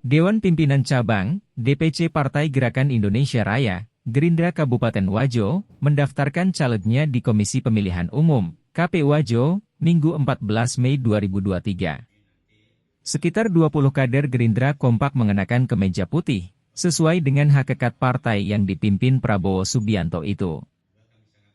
Dewan Pimpinan Cabang, DPC Partai Gerakan Indonesia Raya, Gerindra Kabupaten Wajo, mendaftarkan calegnya di Komisi Pemilihan Umum, KPU Wajo, Minggu 14 Mei 2023. Sekitar 20 kader Gerindra kompak mengenakan kemeja putih, sesuai dengan hakikat partai yang dipimpin Prabowo Subianto itu.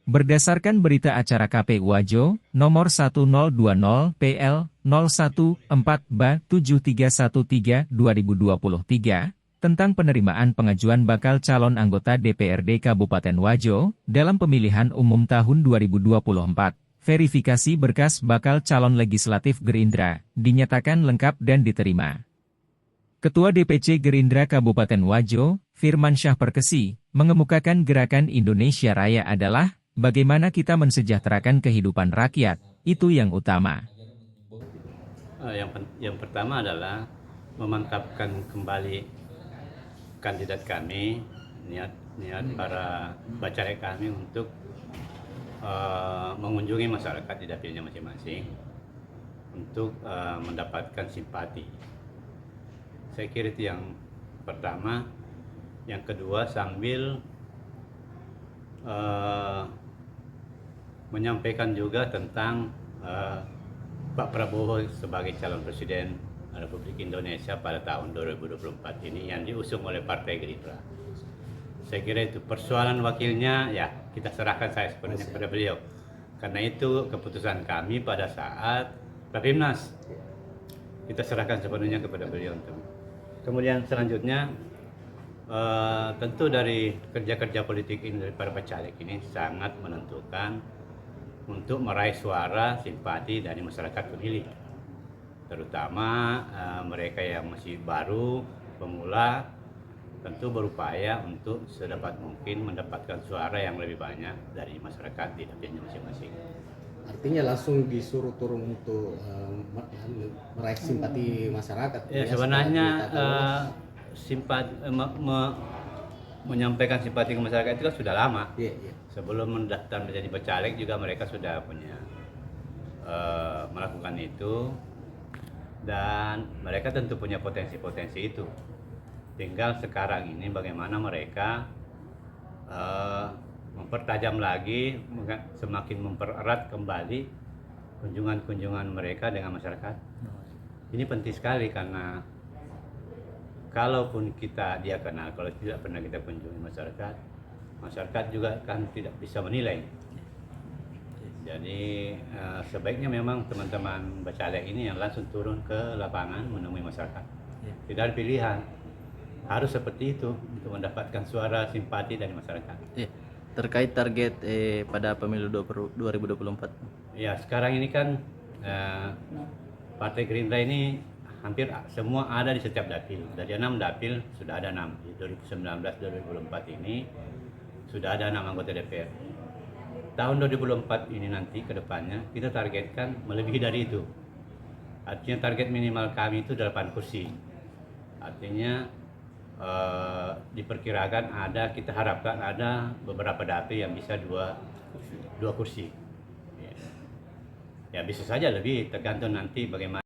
Berdasarkan berita acara KPU Wajo, nomor 1020 PL 014-7313-2023, tentang penerimaan pengajuan bakal calon anggota DPRD Kabupaten Wajo, dalam pemilihan umum tahun 2024, verifikasi berkas bakal calon legislatif Gerindra, dinyatakan lengkap dan diterima. Ketua DPC Gerindra Kabupaten Wajo, Firmansyah Perkesi, mengemukakan Gerakan Indonesia Raya adalah bagaimana kita mensejahterakan kehidupan rakyat, itu yang utama. Yang pertama adalah memantapkan kembali kandidat kami, niat para bacalek kami untuk mengunjungi masyarakat di dapilnya masing-masing untuk mendapatkan simpati. Saya kira itu yang pertama. Yang kedua, sambil menyampaikan juga tentang Pak Prabowo sebagai calon presiden Republik Indonesia pada tahun 2024 ini yang diusung oleh Partai Gerindra. Saya kira itu persoalan wakilnya ya kita serahkan saya sepenuhnya kepada beliau. Karena itu keputusan kami pada saat Rapimnas kita serahkan sepenuhnya kepada beliau. Kemudian selanjutnya tentu dari kerja-kerja politik ini dari para bacalek ini sangat menentukan untuk meraih suara simpati dari masyarakat pemilih, terutama mereka yang masih baru, pemula, tentu berupaya untuk sedapat mungkin mendapatkan suara yang lebih banyak dari masyarakat di dapilnya masing-masing. Artinya langsung disuruh turun untuk meraih simpati masyarakat. Ya, sebenarnya menyampaikan simpati ke masyarakat itu kan sudah lama. Sebelum mendaftar menjadi bacalek juga mereka sudah punya melakukan itu, dan mereka tentu punya potensi-potensi itu. Tinggal sekarang ini bagaimana mereka mempertajam lagi, semakin mempererat kembali kunjungan-kunjungan mereka dengan masyarakat. Ini penting sekali karena kalaupun dia kenal, kalau tidak pernah kita kunjungi masyarakat juga kan tidak bisa menilai. Jadi sebaiknya memang teman-teman bacalek ini yang langsung turun ke lapangan menemui masyarakat. Tidak ada pilihan, harus seperti itu untuk mendapatkan suara simpati dari masyarakat. Terkait target pada pemilu 2024. Ya, sekarang ini kan Partai Gerindra ini hampir semua ada di setiap dapil. Dari 6 dapil sudah ada 6. Di 2019-2024 ini sudah ada 6 anggota DPR. Tahun 2024 ini nanti ke depannya kita targetkan melebihi dari itu. Artinya target minimal kami itu 8 kursi. Artinya diperkirakan kita harapkan ada beberapa dapil yang bisa dua kursi. Ya bisa saja lebih, tergantung nanti bagaimana